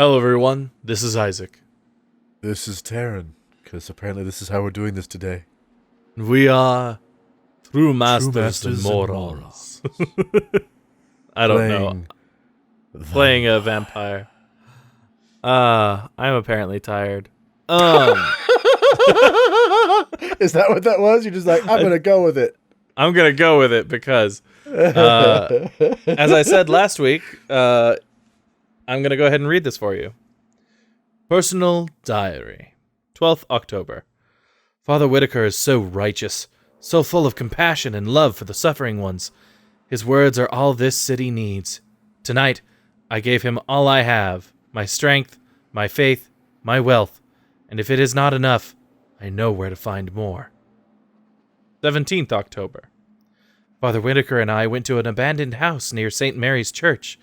Hello, everyone. This is Isaac. This is Taryn, because apparently this is how we're doing this today. We are True Masters, Masters and and Morons. I don't know. Playing a vampire. I'm apparently tired. Is that what that was? You're just like, I'm going to go with it. I'm going to go with it because, as I said last week, I'm going to go ahead and read this for you. Personal Diary. 12th October. Father Whitaker is so righteous, so full of compassion and love for the suffering ones. His words are all this city needs. Tonight, I gave him all I have, my strength, my faith, my wealth, and if it is not enough, I know where to find more. 17th October. Father Whitaker and I went to an abandoned house near St. Mary's Church.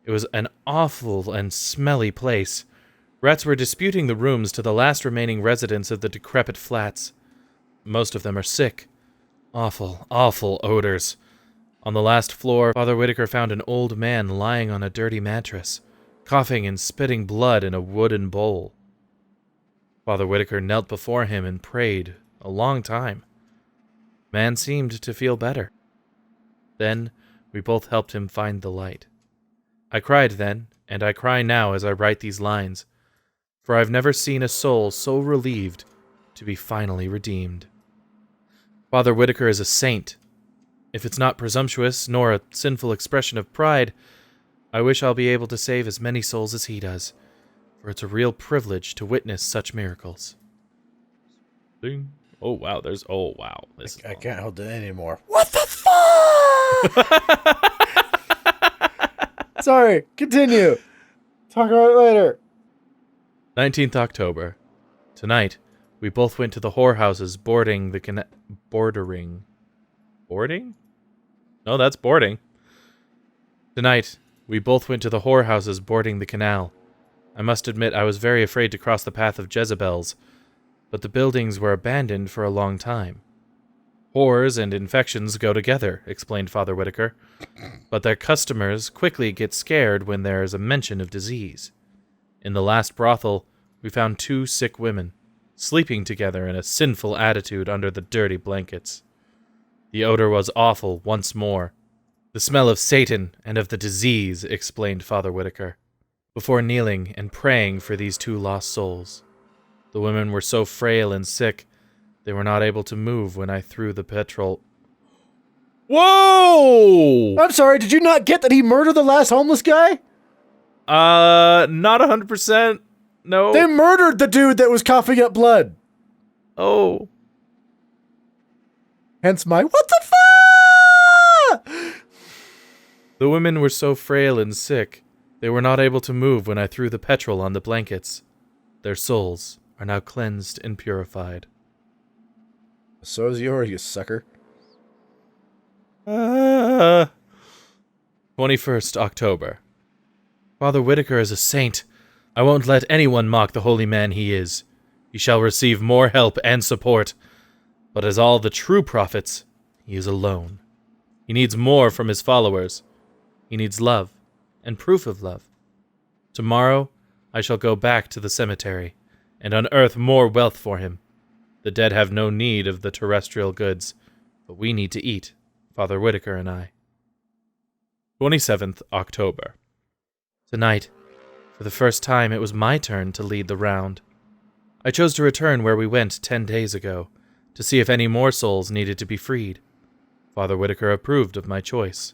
It was an awful and smelly place. Rats were disputing the rooms to the last remaining residents of the decrepit flats. Most of them are sick. Awful, awful odors. On the last floor, Father Whitaker found an old man lying on a dirty mattress, coughing and spitting blood in a wooden bowl. Father Whitaker knelt before him and prayed a long time. Man seemed to feel better. Then we both helped him find the light. I cried then, and I cry now as I write these lines, for I've never seen a soul so relieved to be finally redeemed. Father Whitaker is a saint. If it's not presumptuous, nor a sinful expression of pride, I wish I'll be able to save as many souls as he does, for it's a real privilege to witness such miracles. Ding. Oh, wow, I can't hold it anymore. What the fuck? Sorry, continue. Talk about it later. 19th October. Tonight, we both went to the whorehouses bordering? Boarding? No, that's boarding. Tonight, we both went to the whorehouses bordering the canal. I must admit I was very afraid to cross the path of Jezebels, but the buildings were abandoned for a long time. Whores and infections go together, explained Father Whitaker, but their customers quickly get scared when there is a mention of disease. In the last brothel, we found 2 sick women, sleeping together in a sinful attitude under the dirty blankets. The odor was awful once more. The smell of Satan and of the disease, explained Father Whitaker, before kneeling and praying for these 2 lost souls. The women were so frail and sick, they were not able to move when I threw the petrol. Whoa! I'm sorry, did you not get that he murdered the last homeless guy? Not 100%. No. They murdered the dude that was coughing up blood. Oh. Hence my, what the fuck? The women were so frail and sick, they were not able to move when I threw the petrol on the blankets. Their souls are now cleansed and purified. So is yours, you sucker. 21st October. Father Whitaker is a saint. I won't let anyone mock the holy man he is. He shall receive more help and support. But as all the true prophets, he is alone. He needs more from his followers. He needs love and proof of love. Tomorrow, I shall go back to the cemetery and unearth more wealth for him. The dead have no need of the terrestrial goods, but we need to eat, Father Whitaker and I. 27th October. Tonight, for the first time, it was my turn to lead the round. I chose to return where we went 10 days ago, to see if any more souls needed to be freed. Father Whitaker approved of my choice.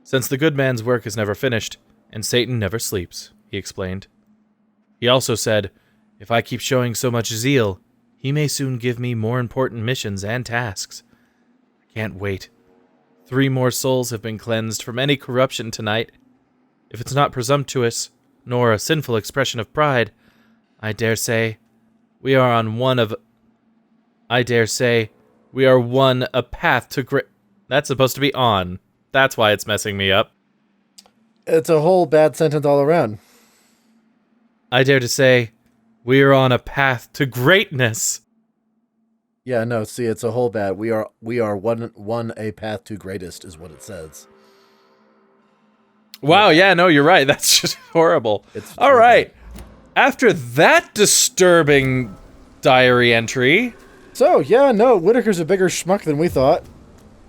Since the good man's work is never finished, and Satan never sleeps, he explained. He also said, if I keep showing so much zeal, he may soon give me more important missions and tasks. I can't wait. 3 more souls have been cleansed from any corruption tonight. If it's not presumptuous, nor a sinful expression of pride, I dare say we are one a path to great. That's supposed to be on. That's why it's messing me up. It's a whole bad sentence all around. I dare to say we are on a path to greatness. Yeah, no, see, it's a whole bad. We are one a path to greatest is what it says. Wow, yeah, no, you're right. That's just horrible. All right. After that disturbing diary entry. So, yeah, no, Whitaker's a bigger schmuck than we thought.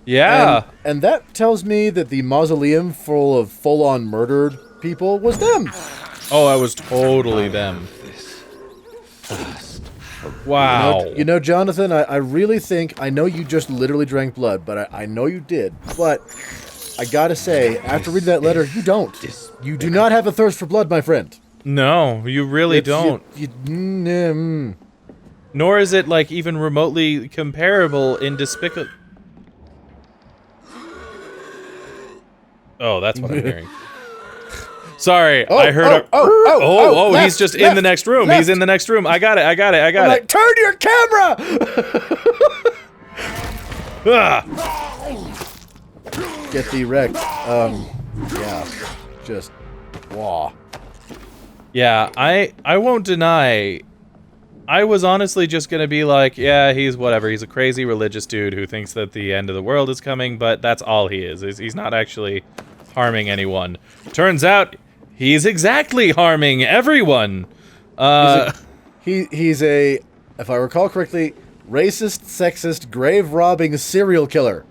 Yeah. And that tells me that the mausoleum full of full-on murdered people was them. Oh, I was totally them. Wow. You know, Jonathan, I really think, I know you just literally drank blood, but I know you did. But I gotta say, after reading that letter, you don't. You do not have a thirst for blood, my friend. No, you really don't. Nor is it, like, even remotely comparable in despicable... Oh, that's what I'm hearing. Sorry, I heard he's just in the next room. He's in the next room. I got it. I'm like, turn your camera! Get the wrecked. Yeah. Just, wah. Yeah, I won't deny, I was honestly just gonna be like, yeah, he's whatever. He's a crazy religious dude who thinks that the end of the world is coming, but that's all he is. He's not actually harming anyone. Turns out, he's exactly harming everyone. He's a, if I recall correctly, racist, sexist, grave-robbing serial killer.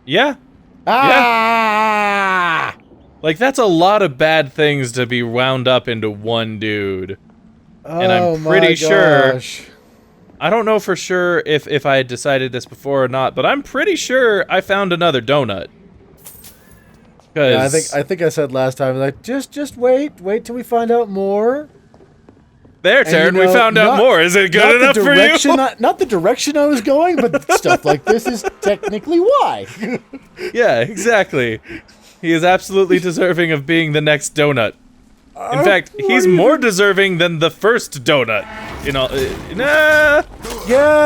Yeah. Ah! Yeah. Like, that's a lot of bad things to be wound up into one dude. And I'm pretty sure... I don't know for sure if I had decided this before or not, but I'm pretty sure I found another donut. Yeah, I think I said last time, like, just wait till we find out more. There, Taryn, we found out more. Is it good enough for you? Not the direction I was going, but stuff like this is technically why. Yeah, exactly. He is absolutely deserving of being the next donut. In fact, he's more deserving than the first donut. You know, Yeah.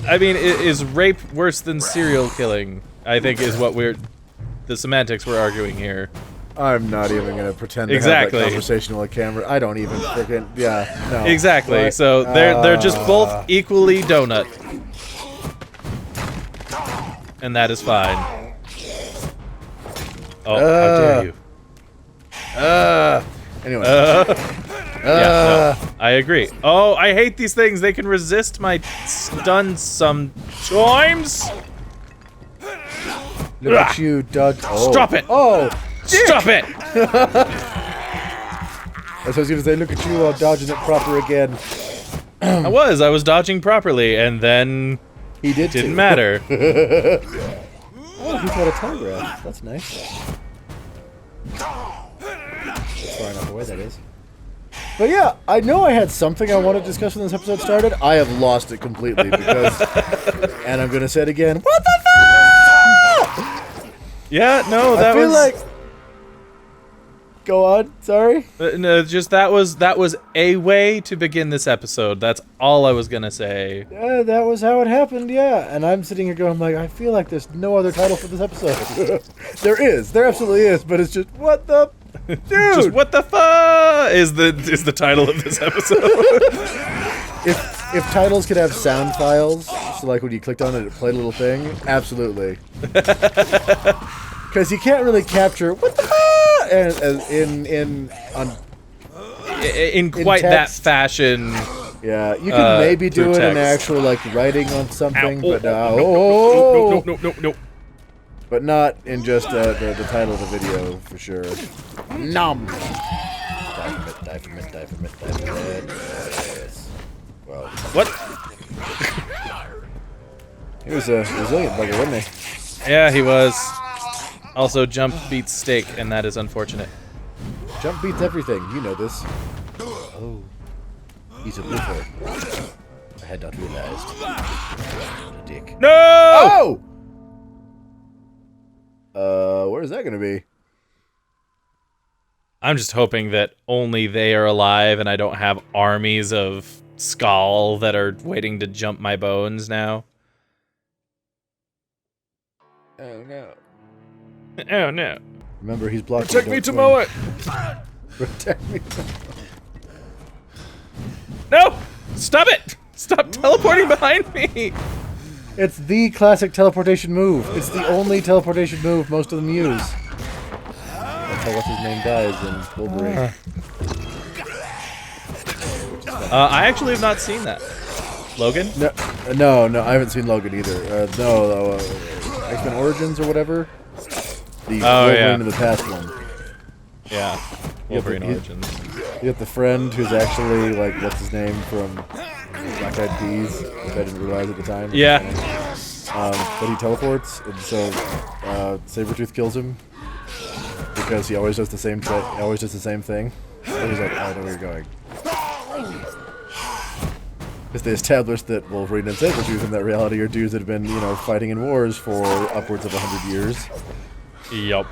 I mean, is rape worse than serial killing? I think is what the semantics we're arguing here. I'm not even gonna pretend to have that conversation with a camera. I don't even freaking, no. Exactly. But, so they're just both equally donut, and that is fine. Oh, how dare you! Anyway. Yeah, no, I agree. Oh, I hate these things. They can resist my stun sometimes. Look at you, Doug. Oh. Stop it! Oh! Stop it! That's what I was gonna say. Look at you, dodging it proper again. I was dodging properly, and then he didn't matter. Oh, he's got a telegraph. That's nice. That's far enough away, that is. But yeah, I know I had something I wanted to discuss when this episode started. I have lost it completely because, and I'm gonna say it again. What the fuck? Yeah, no, that I feel was like. Go on. Sorry. No, just that was a way to begin this episode. That's all I was gonna say. Yeah, that was how it happened. Yeah, and I'm sitting here going like, I feel like there's no other title for this episode. There absolutely is, but it's just what the. Dude! Just what the fuck is the title of this episode? If titles could have sound files, so like when you clicked on it, it played a little thing. Absolutely. Because you can't really capture what the fuck in quite that fashion. Yeah, you can maybe do it in actual like writing on something, but no. But not in just the title of the video, for sure. Nom! Diaphragm. Well, what? He was a resilient bugger, wasn't he? Yeah, he was. Also, jump beats steak, and that is unfortunate. Jump beats everything, you know this. Oh. He's a blooper. I had not realized. What a dick. No! Oh! Where's that gonna be? I'm just hoping that only they are alive and I don't have armies of Skull that are waiting to jump my bones now. Oh no. Oh no. Remember, he's blocking. Protect me to mow it! Protect me. No! Stop it! Stop teleporting behind me! It's the classic teleportation move. It's the only teleportation move most of them use. That's how what's his name dies in Wolverine. I actually have not seen that. Logan? No, I haven't seen Logan either. X-Men Origins or whatever. The Wolverine in the past one. Yeah, Wolverine Origins. You got the friend who's actually, like, what's his name from Black Eyed Peas, which I didn't realize at the time. Yeah. But he teleports, and so Sabretooth kills him because he always does the same thing. And he's like, I know where you're going. Because they established that Wolverine and Sabretooth in that reality are dudes that have been, fighting in wars for upwards of 100 years. Yup.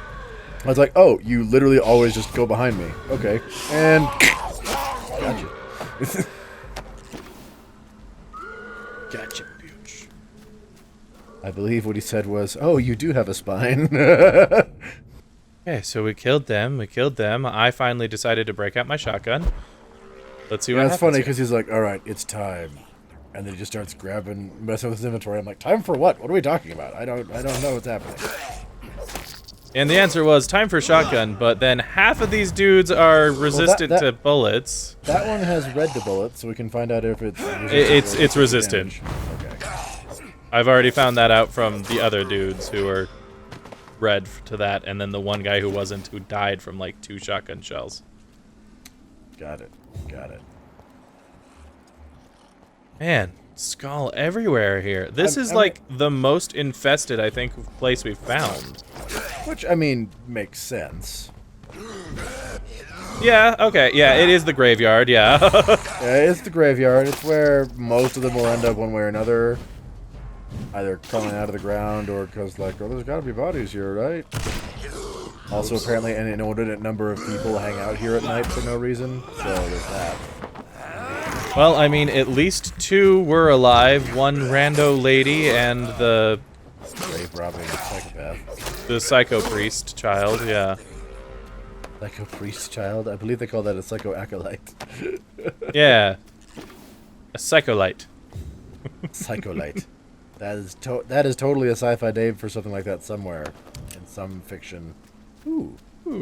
I was like, oh, you literally always just go behind me. Okay. And... Gotcha. Gotcha, bitch. I believe what he said was, oh, you do have a spine. Okay, so we killed them. I finally decided to break out my shotgun. Let's see what happens. That's funny because he's like, all right, it's time. And then he just starts messing with his inventory. I'm like, time for what? What are we talking about? I don't know what's happening. And the answer was time for shotgun, but then half of these dudes are resistant to bullets. That one has red to bullets, so we can find out if it's resistant. It's resistant. Okay. I've already found that out from the other dudes who are red to that, and then the one guy who wasn't, who died from like 2 shotgun shells. Got it. Man, skull everywhere here. This is like the most infested, I think, place we've found. Which, I mean, makes sense. Yeah, okay. Yeah, it is the graveyard, yeah. Yeah, it's the graveyard. It's where most of them will end up one way or another. Either crawling out of the ground or because, like, oh, there's got to be bodies here, right? Also, apparently, an inordinate number of people hang out here at night for no reason. So there's that. Well, I mean, at least 2 were alive. 1 rando lady and the... Grave robbing psychopath. The psycho priest child, yeah. Psycho priest child? I believe they call that a psycho acolyte. Yeah. A psycholite. Psycholite. That is totally a sci-fi name for something like that somewhere. In some fiction. Ooh,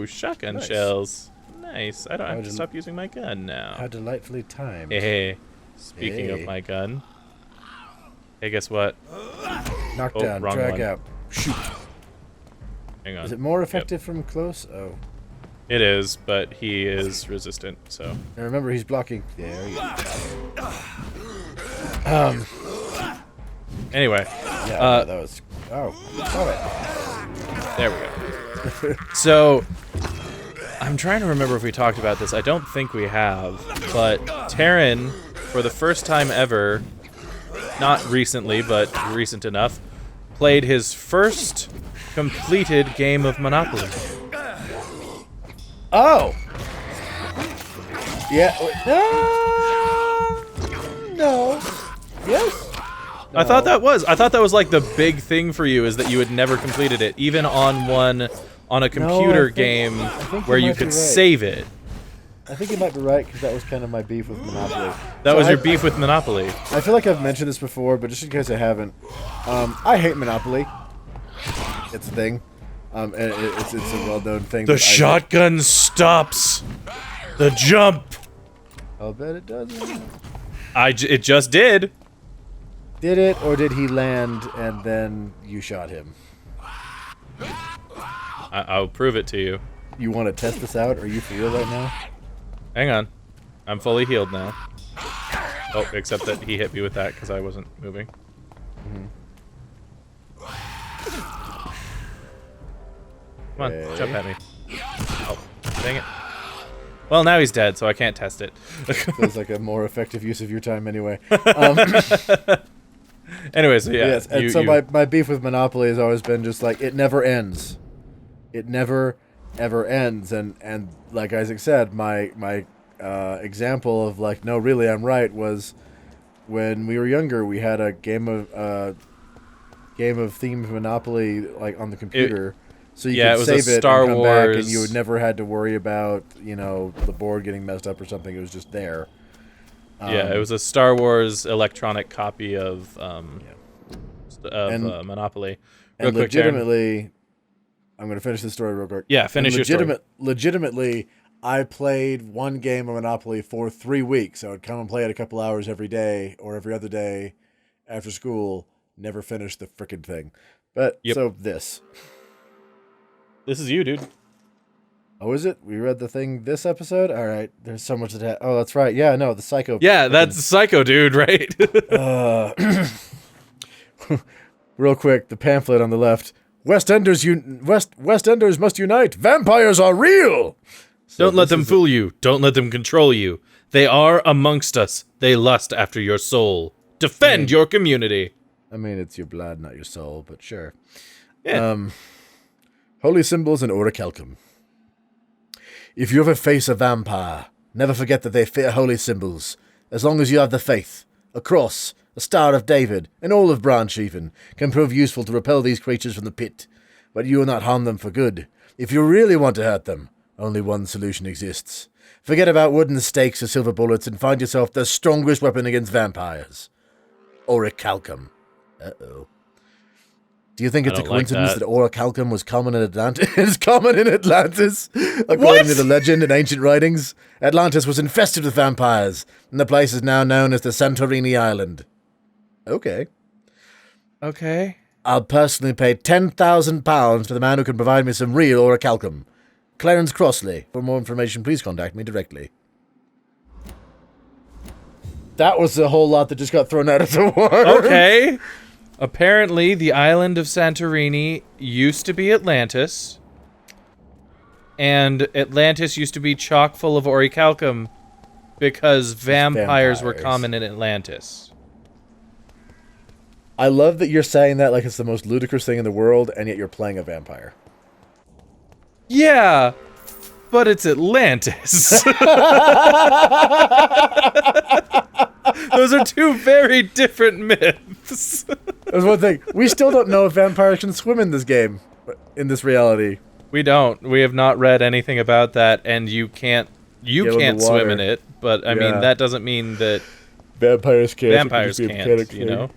shotgun nice. shells. Nice. I don't have to stop using my gun now. How delightfully timed. Hey. Speaking of my gun. Hey, guess what? Knock down, drag one. out, shoot. Hang on. Is it more effective from close? Oh. It is, but he is resistant, so. And remember, he's blocking. There you go. Anyway. Yeah, that was... Oh, got it. There we go. So, I'm trying to remember if we talked about this. I don't think we have, but Taryn, for the first time ever, not recently, but recent enough, played his first completed game of Monopoly. Oh! Yeah. No. Yes? No. I thought that was like the big thing for you, is that you had never completed it, even on a computer game where you could save it. I think you might be right, because that was kind of my beef with Monopoly. That was your beef with Monopoly. I feel like I've mentioned this before, but just in case I haven't, I hate Monopoly. It's a thing. And it's a well-known thing. The shotgun stops the jump. I'll bet it doesn't. It just did. Did it, or did he land and then you shot him? I'll prove it to you. You want to test this out? Are you for real right now? Hang on. I'm fully healed now. Oh, except that he hit me with that because I wasn't moving. Come on, jump at me. Oh, dang it. Well, now he's dead, so I can't test it. Feels like a more effective use of your time anyway. Anyway, so yeah. Yes, and my beef with Monopoly has always been just like, it never ends. It never, ever ends. And like Isaac said, my example of like, no, really, I'm right, was when we were younger, we had a game of themed Monopoly like on the computer. So you could save it and come back, and you would never had to worry about, the board getting messed up or something. It was just there. Yeah, it was a Star Wars electronic copy of Monopoly. And Real quick, Darren. legitimately, I'm going to finish this story real quick. Yeah, finish your story. Legitimately, I played one game of Monopoly for 3 weeks. I would come and play it a couple hours every day or every other day after school. Never finished the frickin' thing. But, so this. This is you, dude. Oh, is it? We read the thing this episode? All right. There's so much that oh, that's right. Yeah, no, the Psycho. Yeah, that's Psycho, dude, right? Real quick, the pamphlet on the left. West Enders must unite. Vampires are real. So don't let them fool you. Don't let them control you. They are amongst us. They lust after your soul. Defend your community. I mean, it's your blood, not your soul, but sure. Yeah. Holy symbols and orichalcum. If you ever face a vampire, never forget that they fear holy symbols. As long as you have the faith, a cross, a Star of David, an olive branch even, can prove useful to repel these creatures from the pit. But you will not harm them for good. If you really want to hurt them, only one solution exists. Forget about wooden stakes or silver bullets and find yourself the strongest weapon against vampires. Orichalcum. Uh-oh. Do you think it's a coincidence that orichalcum was common in Atlantis? It's common in Atlantis, according to the legend in ancient writings. Atlantis was infested with vampires, and the place is now known as the Santorini Island. Okay. I'll personally pay £10,000 for the man who can provide me some real orichalcum. Clarence Crossley. For more information, please contact me directly. That was a whole lot that just got thrown out of the water. Okay. Apparently, the island of Santorini used to be Atlantis, and Atlantis used to be chock full of orichalcum because vampires were common in Atlantis. I love that you're saying that like it's the most ludicrous thing in the world, and yet you're playing a vampire. Yeah, but it's Atlantis. Those are two very different myths. There's one thing. We still don't know if vampires can swim in this game, in this reality. We don't. We have not read anything about that, and you can't swim in it, but I mean, that doesn't mean that vampires can't. You know?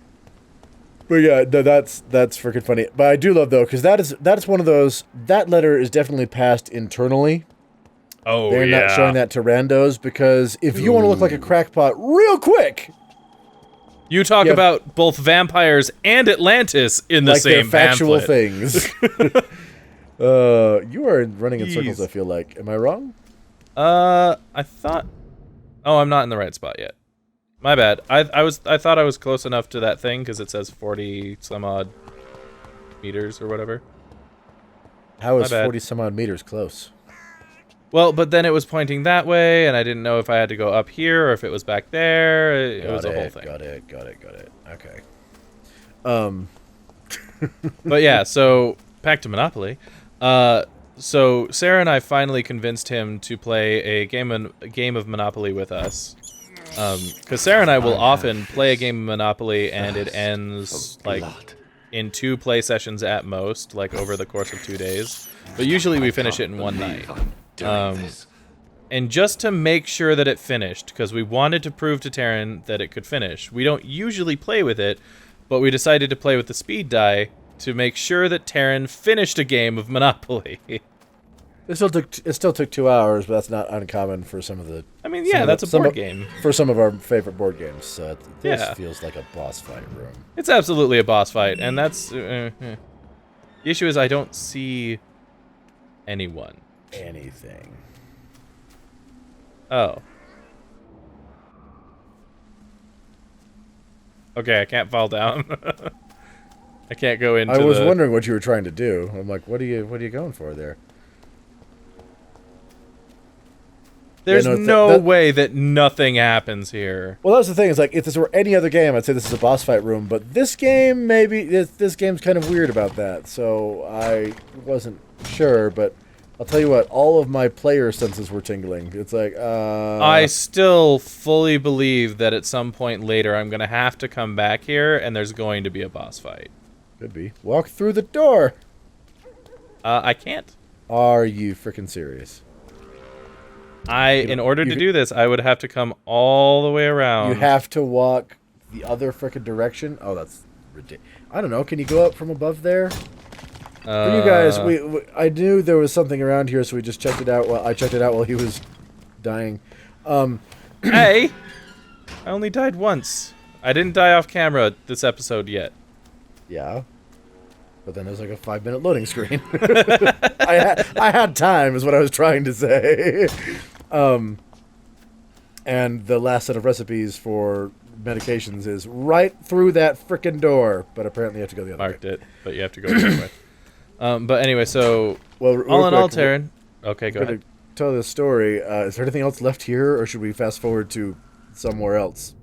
But yeah, no, that's freaking funny. But I do love, though, because that's one of those, that letter is definitely passed internally. Oh, They're not showing that to randos, because if you want to look like a crackpot real quick... You talk about both vampires and Atlantis in the same factual pamphlet. Things. You are running in circles, I feel like. Am I wrong? I thought... Oh, I'm not in the right spot yet. My bad. I thought I was close enough to that thing, because it says 40 some odd meters or whatever. How is 40 some odd meters close? Well, but then it was pointing that way, and I didn't know if I had to go up here or if it was back there. It was a whole thing. Got it. Okay. But yeah, so back to Monopoly. So Sarah and I finally convinced him to play a game of Monopoly with us. Because Sarah and I will often play a game of Monopoly, and it ends like in 2 play sessions at most, like over the course of 2 days. But usually we finish it in one night. And just to make sure that it finished, because we wanted to prove to Taryn that it could finish, we don't usually play with it, but we decided to play with the speed die to make sure that Taryn finished a game of Monopoly. It still took 2 hours, but that's not uncommon for some of the... I mean, yeah, that's a board game. For some of our favorite board games, so this feels like a boss fight room. It's absolutely a boss fight, and that's... The issue is I don't see anyone. Anything. Oh. Okay, I can't fall down. I can't go into I was wondering what you were trying to do. I'm like, what are you going for there? There's no way that nothing happens here. Well, that's the thing. Is like, if this were any other game, I'd say this is a boss fight room. But this game, maybe this game's kind of weird about that. So I wasn't sure, but I'll tell you what. All of my player senses were tingling. It's like, I still fully believe that at some point later, I'm gonna have to come back here, and there's going to be a boss fight. Could be. Walk through the door. I can't. Are you freaking serious? In order to do this, I would have to come all the way around. You have to walk the other frickin' direction? Oh, that's I don't know. Can you go up from above there? For you guys, I knew there was something around here, so we just checked it out. Well, I checked it out while he was dying. Hey! I only died once. I didn't die off camera this episode yet. Yeah. But then there's like a 5-minute loading screen. I had time, is what I was trying to say. And the last set of recipes for medications is right through that frickin' door. But apparently you have to go the other way. Marked it, but you have to go the other way. But anyway, so well, all in all, Taryn. Okay, go ahead. Tell the story. Is there anything else left here, or should we fast forward to somewhere else?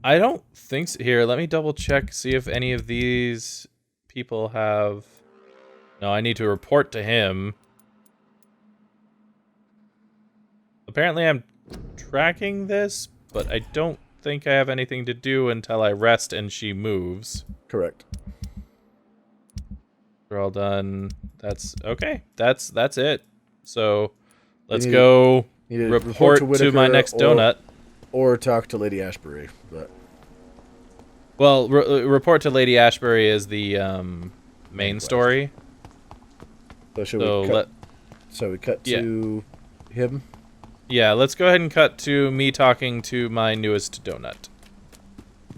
I don't think so. Here, let me double check, see if any of these people have... No, I need to report to him. Apparently I'm tracking this, but I don't think I have anything to do until I rest and she moves. Correct. We're all done. That's okay. That's it. So let's go report to my next donut. Or talk to Lady Ashbury. But well, report to Lady Ashbury is the main story. So we cut to him? Yeah, let's go ahead and cut to me talking to my newest donut.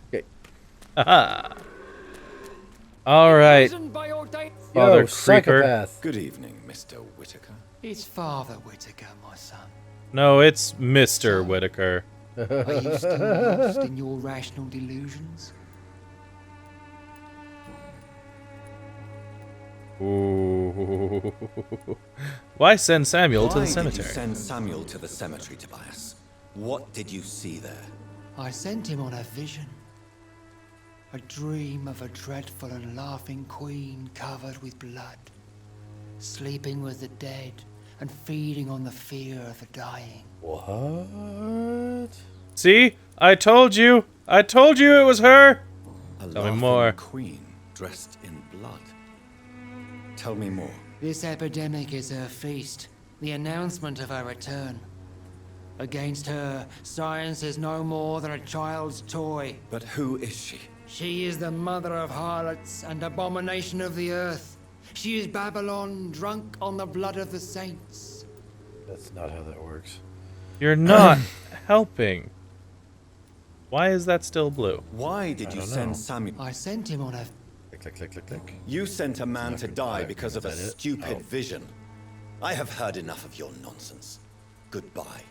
Okay. Aha. All right. Father Creeper. Psychopath. Good evening, Mr. Whitaker. It's Father Whitaker, my son. No, it's Mr. Whitaker. Are you still lost in your rational delusions? Ooh. Why send Samuel to the cemetery? Why did you send Samuel to the cemetery, Tobias? What did you see there? I sent him on a vision. A dream of a dreadful and laughing queen covered with blood, sleeping with the dead and feeding on the fear of the dying. What? See? I told you! I told you it was her! A Tell me more. queen dressed in blood. Tell me more. This epidemic is her feast, the announcement of her return. Against her, science is no more than a child's toy. But who is she? She is the mother of harlots and abomination of the earth. She is Babylon, drunk on the blood of the saints. That's not how that works. You're not helping. Why is that still blue? Why did you send Samuel? I sent him on a... Click, click, click, click. You sent a man to die because of a Is that it? stupid vision. I have heard enough of your nonsense. Goodbye.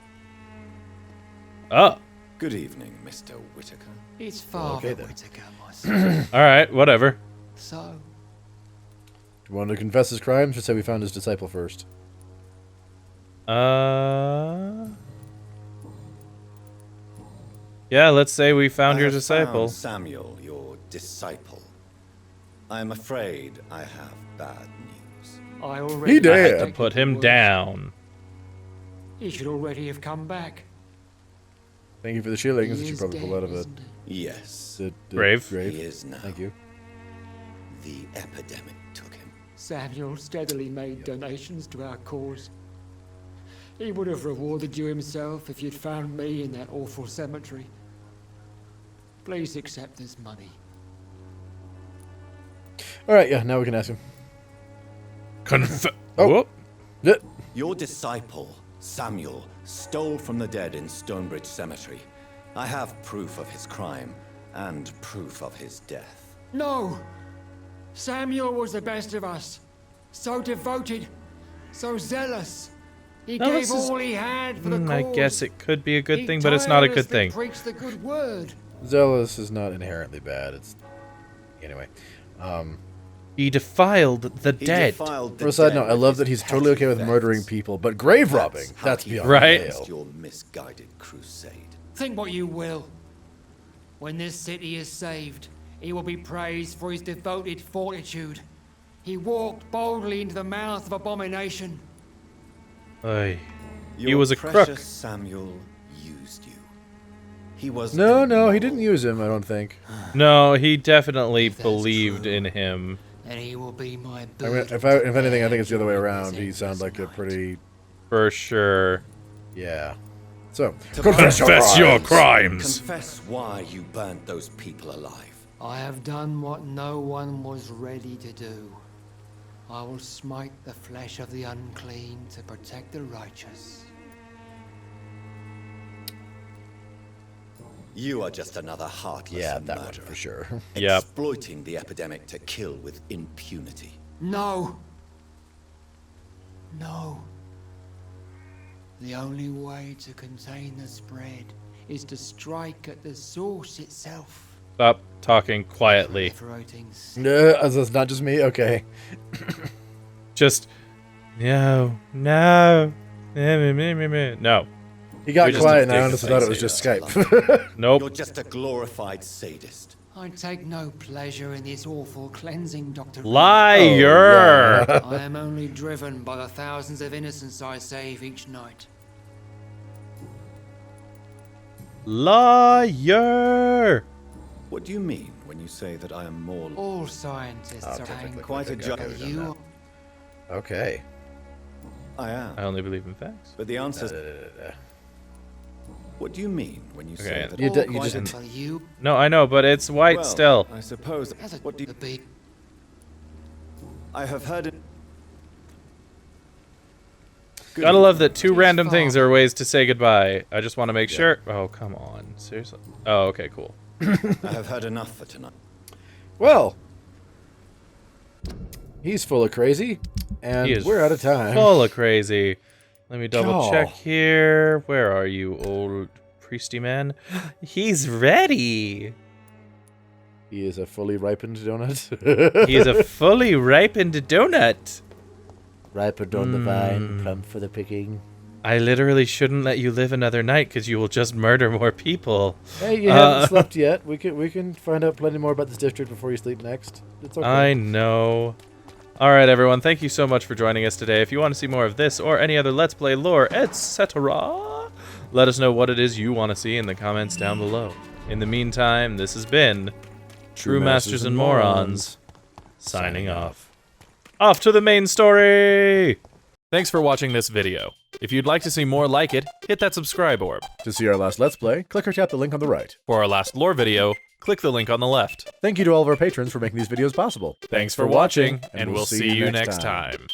Oh. Good evening, Mr. Whitaker. It's Father okay then. Whitaker, my son. Alright, whatever. So, Do you want to confess his crimes, or say we found his disciple first? Yeah, let's say we found your I have disciple. found Samuel, your disciple. I am afraid I have bad news. I already... He did. I had to taken put the him words. down. He should already have come back. Thank you for the shillings that He you is probably pulled dead, out of it. isn't he? Yes, The Grave. he is now. Thank you. The epidemic took him. Samuel steadily made donations to our cause. He would have rewarded you himself if you'd found me in that awful cemetery. Please accept this money. All right, yeah, now we can ask him. Oh. Whoop. Yeah. Your disciple, Samuel, stole from the dead in Stonebridge Cemetery. I have proof of his crime and proof of his death. No! Samuel was the best of us. So devoted, so zealous. He No, gave this is- all he had for the cause. I guess it could be a good He thing, but it's not a good tirelessly thing. preached the good word. Zealous is not inherently bad. It's anyway. He defiled the He dead. defiled the For a side dead note, I with love his that he's petty totally okay with thefts. murdering people, but grave robbing, how that's he beyond Right. financed pale. your misguided crusade. Think what you will. When this city is saved, he will be praised for his devoted fortitude. He walked boldly into the mouth of abomination. Oy. He Your was a precious crook. Samuel used you. He was No, he immoral. didn't use him, I don't think. No, he definitely If that's believed true. in him. And he will be my I mean, burden if to anything, I bear think it's the other way during around. this He sounds like a endless pretty, For sure. yeah. So, To confess your Confess your crimes. crimes. Confess why you burnt those people alive. night. I have done what no one was ready to do. I will smite the flesh of the unclean to protect the righteous. You are just another heartless Yeah, that one murderer. for sure. Yep. Exploiting the epidemic to kill with impunity. No! No. The only way to contain the spread is to strike at the source itself. Stop talking quietly. Proliferating No, that's not just me. Okay. Just no. No. He got We just quiet, and I take honestly the thought it face was just out. Skype. Nope. You're just a glorified sadist. I take no pleasure in this awful cleansing, Dr. Liar. I am only driven by the thousands of innocents I save each night. Liar. What do you mean when you say that I am more... All scientists are typically. Quite a Okay, job. okay. You Okay. I am. I only believe in facts. But the answer's... What do you mean when you say Okay. that You I'm d- you quite just- a- for you No, I know, but it's white Well, still. I suppose... as a What do you... be I have heard it... Good Gotta love that two Too random far. things are ways to say goodbye. I just want to make sure. Oh, come on. Seriously? Oh, okay, cool. I have heard enough for tonight. Well, he's full of crazy, and He is we're out of time. Full of crazy. Let me double Cow. check here. Where are you, old priesty man? He's ready. He is a fully ripened donut. He is a fully ripened donut. Ripened on the vine, plump for the picking. I literally shouldn't let you live another night because you will just murder more people. Hey, you haven't slept yet. We can find out plenty more about this district before you sleep next. It's okay. I know. All right, everyone. Thank you so much for joining us today. If you want to see more of this or any other Let's Play lore, etc., let us know what it is you want to see in the comments down below. In the meantime, this has been True Masters and Morons, signing off. Off to the main story! Thanks for watching this video. If you'd like to see more like it, hit that subscribe orb. To see our last Let's Play, click or tap the link on the right. For our last lore video, click the link on the left. Thank you to all of our patrons for making these videos possible. Thanks for watching, and we'll see you next time.